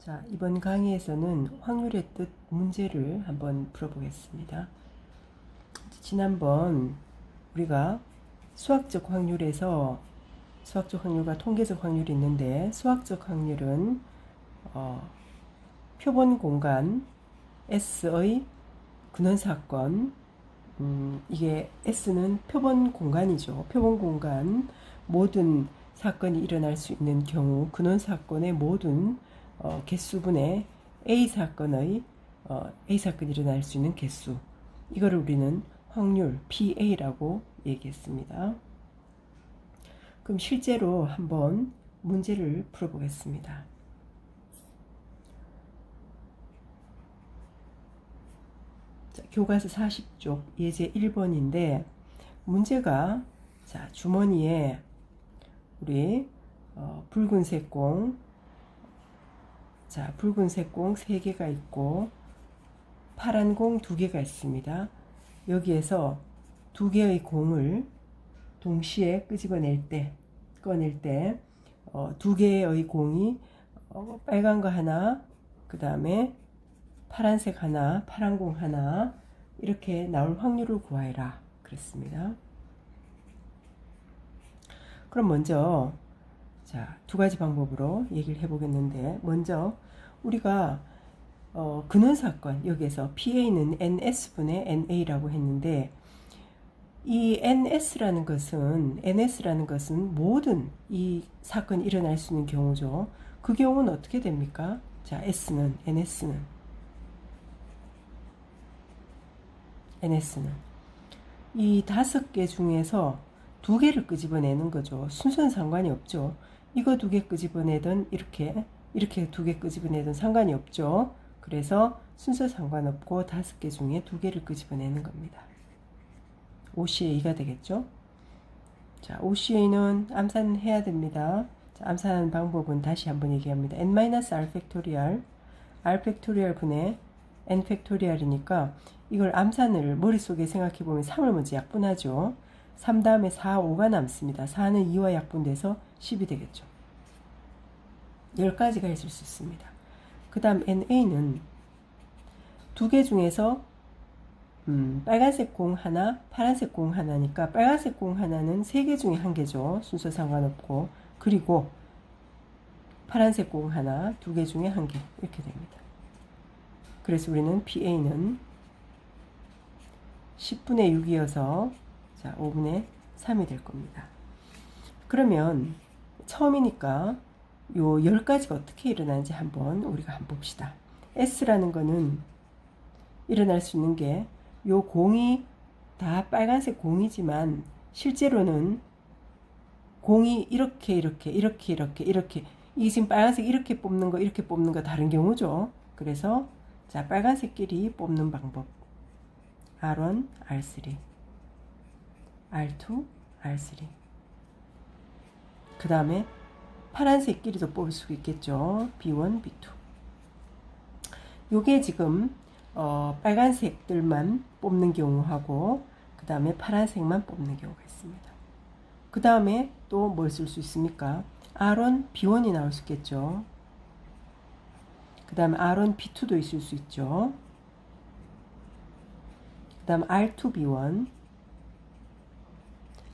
자, 이번 강의에서는 확률의 뜻 문제를 한번 풀어보겠습니다. 지난번 우리가 수학적 확률에서 수학적 확률과 통계적 확률이 있는데, 수학적 확률은 표본 공간 S의 근원사건, 이게 S는 표본 공간이죠. 표본 공간 모든 사건이 일어날 수 있는 경우 근원사건의 모든 개수분의 A 사건이 일어날 수 있는 개수, 이거를 우리는 확률 PA라고 얘기했습니다. 그럼 실제로 한번 문제를 풀어보겠습니다. 자, 교과서 40쪽 예제 1번인데 문제가, 자, 주머니에 우리 붉은색 공, 자, 붉은색 공 3개가 있고 파란 공 2개가 있습니다. 여기에서 2개의 공을 동시에 꺼낼 때 2개의 공이 빨간 거 하나, 그 다음에 파란색 하나, 파란 공 하나, 이렇게 나올 확률을 구하여라 그랬습니다. 그럼 먼저, 자, 2가지 방법으로 얘기를 해보겠는데, 먼저 우리가 근원사건, 여기에서 PA는 NS분의 NA라고 했는데, 이 NS라는 것은 모든 이 사건이 일어날 수 있는 경우죠. 그 경우는 어떻게 됩니까? 자, NS는 이 5개 중에서 2개를 끄집어내는 거죠. 순서는 상관이 없죠. 이거 2개 끄집어내든 이렇게 2개 끄집어내든 상관이 없죠. 그래서 순서 상관없고 5개 중에 2개를 끄집어내는 겁니다. OCA가 되겠죠. 자, OCA는 암산해야 됩니다. 자, 암산하는 방법은 다시 한번 얘기합니다. n-r 팩토리얼, r 팩토리얼 분의 n 팩토리얼이니까 이걸 암산을 머릿속에 생각해보면 3을 먼저 약분하죠. 3 다음에 4, 5가 남습니다. 4는 2와 약분돼서 10이 되겠죠. 10가지가 있을 수 있습니다. 그 다음 NA는 2개 중에서 빨간색 공 하나, 파란색 공 하나니까 빨간색 공 하나는 3개 중에 1개죠. 순서 상관없고. 그리고 파란색 공 하나, 2개 중에 1개, 이렇게 됩니다. 그래서 우리는 PA는 10분의 6이어서 자, 5분의 3이 될 겁니다. 그러면 처음이니까 요 10가지가 어떻게 일어나는지 우리가 한번 봅시다. S라는 거는 일어날 수 있는 게 요 공이 다 빨간색 공이지만 실제로는 공이 이렇게 이게 지금 빨간색 이렇게 뽑는 거 다른 경우죠. 그래서 자, 빨간색끼리 뽑는 방법, R1, R3, R2, R3. 그 다음에 파란색끼리도 뽑을 수 있겠죠. B1, B2. 요게 지금 빨간색들만 뽑는 경우하고, 그 다음에 파란색만 뽑는 경우가 있습니다. 그 다음에 또 뭘 쓸 수 있습니까? R1, B1이 나올 수 있겠죠. 그 다음에 R1, B2도 있을 수 있죠. 그 다음 R2, B1,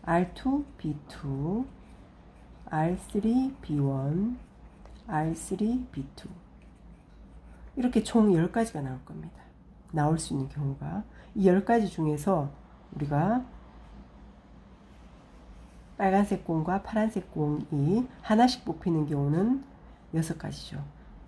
R2, B2, R3, B1, R3, B2. 이렇게 총 10가지가 나올 겁니다. 나올 수 있는 경우가. 이 10가지 중에서 우리가 빨간색 공과 파란색 공이 하나씩 뽑히는 경우는 6가지죠.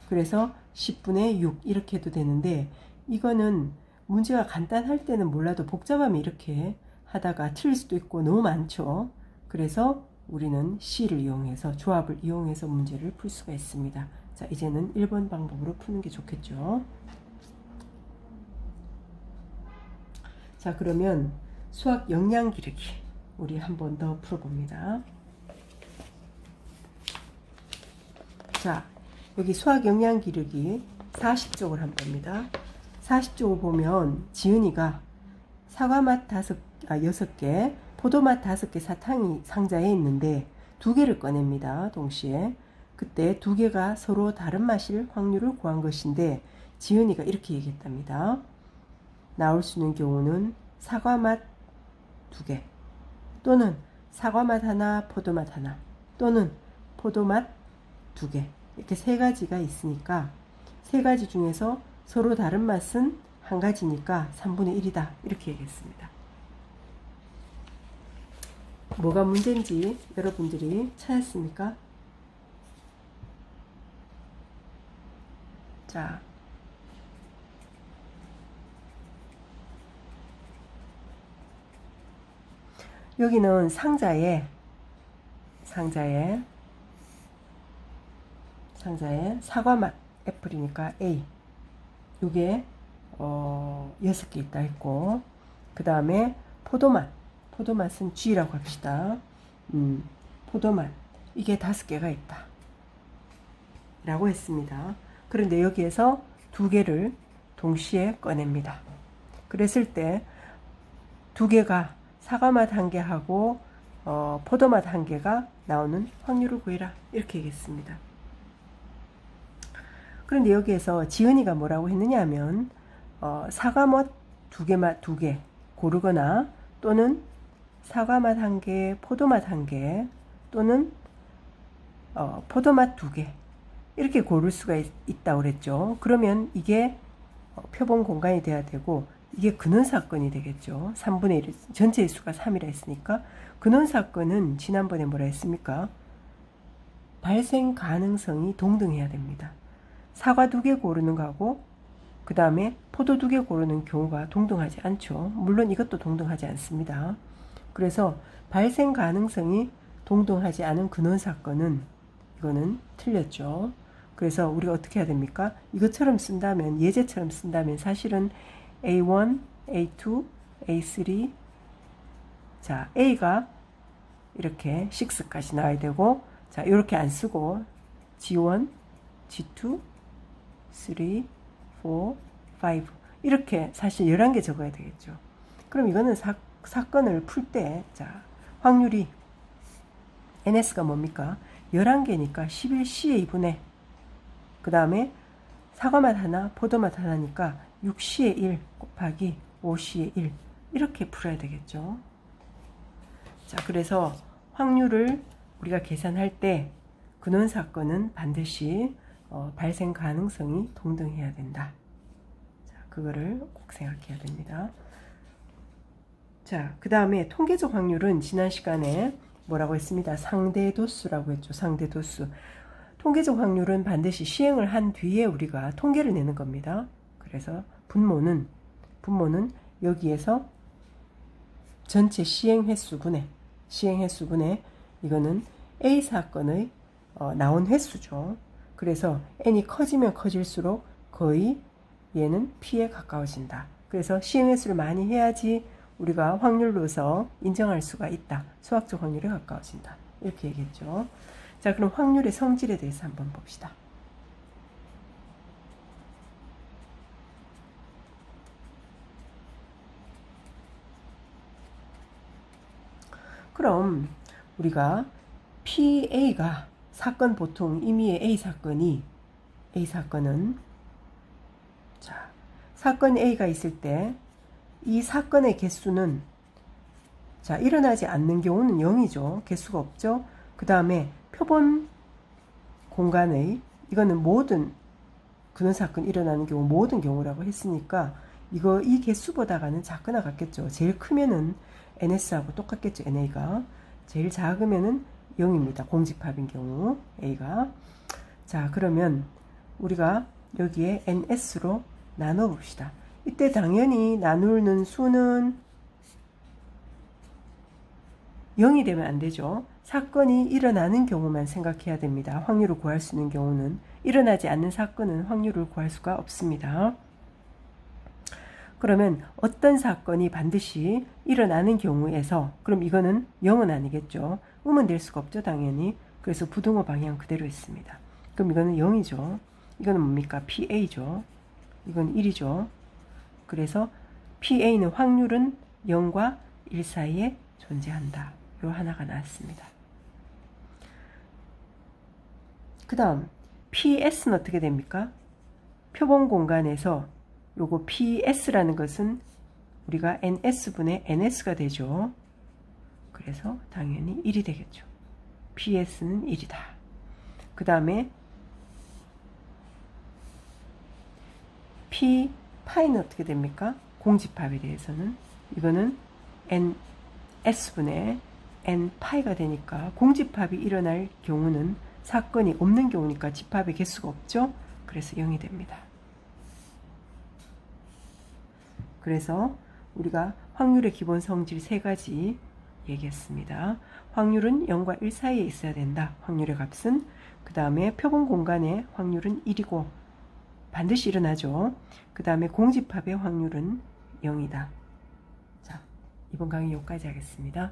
그래서 10분의 6 이렇게 해도 되는데, 이거는 문제가 간단할 때는 몰라도 복잡하면 이렇게 하다가 틀릴 수도 있고 너무 많죠. 그래서 우리는 C를 이용해서, 조합을 이용해서 문제를 풀 수가 있습니다. 자, 이제는 1번 방법으로 푸는 게 좋겠죠. 자, 그러면 수학 역량 기르기 우리 한 번 더 풀어봅니다. 자, 여기 수학 역량 기르기 40쪽을 한번 봅니다. 40쪽을 보면 지은이가 사과맛 6개, 포도맛 5개 사탕이 상자에 있는데 2개를 꺼냅니다. 동시에. 그 그때 두 개가 서로 다른 맛일 확률을 구한 것인데 지은이가 이렇게 얘기했답니다. 나올 수 있는 경우는 사과 맛 2개 또는 사과 맛 하나, 포도 맛 하나 또는 포도 맛 2개 이렇게 세 가지가 있으니까 세 가지 중에서 서로 다른 맛은 한 가지니까 3분의 1이다 이렇게 얘기했습니다. 뭐가 문제인지 여러분들이 찾았습니까? 자, 여기는 상자에 사과맛 애플이니까 A 요게 6개 있다 했고 그 다음에 포도맛은 G라고 합시다. 포도맛 이게 5개가 있다 라고 했습니다. 그런데 여기에서 2개를 동시에 꺼냅니다. 그랬을 때 2개가 사과맛 1개하고 포도맛 1개가 나오는 확률을 구해라 이렇게 얘기했습니다. 그런데 여기에서 지은이가 뭐라고 했느냐 하면 사과맛 2개 고르거나 또는 사과맛 1개, 포도맛 1개 또는 포도맛 2개 이렇게 고를 수가 있다고 그랬죠. 그러면 이게 표본 공간이 돼야 되고 이게 근원사건이 되겠죠. 3분의 1 전체의 수가 3이라 했으니까 근원사건은 지난번에 뭐라 했습니까? 발생 가능성이 동등해야 됩니다. 사과 2개 고르는 거하고 그 다음에 포도 2개 고르는 경우가 동등하지 않죠. 물론 이것도 동등하지 않습니다. 그래서 발생 가능성이 동등하지 않은 근원사건은 이거는 틀렸죠. 그래서 우리가 어떻게 해야 됩니까? 이것처럼 쓴다면 예제처럼 쓴다면 사실은 A1, A2, A3 자 A가 이렇게 6까지 나와야 되고 자 이렇게 안 쓰고 G1, G2, 3, 4, 5 이렇게 사실 11개 적어야 되겠죠. 그럼 이거는 사건을 풀 때 자 확률이 NS가 뭡니까? 11개니까 11C의 2분의 그 다음에 사과맛 하나, 포도맛 하나니까 6C의 1 곱하기 5C의 1 이렇게 풀어야 되겠죠. 자, 그래서 확률을 우리가 계산할 때 근원사건은 반드시 발생 가능성이 동등해야 된다. 자, 그거를 꼭 생각해야 됩니다. 자, 그 다음에 통계적 확률은 지난 시간에 뭐라고 했습니다. 상대도수라고 했죠. 상대도수. 통계적 확률은 반드시 시행을 한 뒤에 우리가 통계를 내는 겁니다. 그래서 분모는 여기에서 전체 시행 횟수분의 이거는 A 사건의 나온 횟수죠. 그래서 n이 커지면 커질수록 거의 얘는 P에 가까워진다. 그래서 시행 횟수를 많이 해야지 우리가 확률로서 인정할 수가 있다. 수학적 확률에 가까워진다. 이렇게 얘기했죠. 자, 그럼 확률의 성질에 대해서 한번 봅시다. 그럼 우리가 PA가 사건 보통 임의의 A사건은 자, 사건 A가 있을 때 이 사건의 개수는 자, 일어나지 않는 경우는 0이죠. 개수가 없죠. 그 다음에 표본 공간의 이거는 모든 근원사건 일어나는 경우 모든 경우라고 했으니까 이 개수보다가는 작거나 같겠죠. 제일 크면은 NS하고 똑같겠죠. NA가 제일 작으면은 0입니다. 공집합인 경우 A가 자, 그러면 우리가 여기에 NS로 나눠 봅시다. 이때 당연히 나누는 수는 0이 되면 안 되죠. 사건이 일어나는 경우만 생각해야 됩니다. 확률을 구할 수 있는 경우는 일어나지 않는 사건은 확률을 구할 수가 없습니다. 그러면 어떤 사건이 반드시 일어나는 경우에서 그럼 이거는 0은 아니겠죠. 음은 될 수가 없죠. 당연히. 그래서 부등호 방향 그대로 있습니다. 그럼 이거는 0이죠. 이거는 뭡니까? PA죠. 이건 1이죠. 그래서 PA는 확률은 0과 1 사이에 존재한다. 요 하나가 나왔습니다. 그 다음 PS는 어떻게 됩니까? 표본 공간에서 요거 PS라는 것은 우리가 NS분의 NS가 되죠. 그래서 당연히 1이 되겠죠. PS는 1이다. 그 다음에 P 파이는 어떻게 됩니까? 공집합에 대해서는 이거는 NS분의 N 파이가 되니까 공집합이 일어날 경우는 사건이 없는 경우니까 집합의 개수가 없죠. 그래서 0이 됩니다. 그래서 우리가 확률의 기본 성질 세 가지 얘기했습니다. 확률은 0과 1 사이에 있어야 된다. 확률의 값은. 그 다음에 표본 공간의 확률은 1이고 반드시 일어나죠. 그 다음에 공집합의 확률은 0이다. 자, 이번 강의 여기까지 하겠습니다.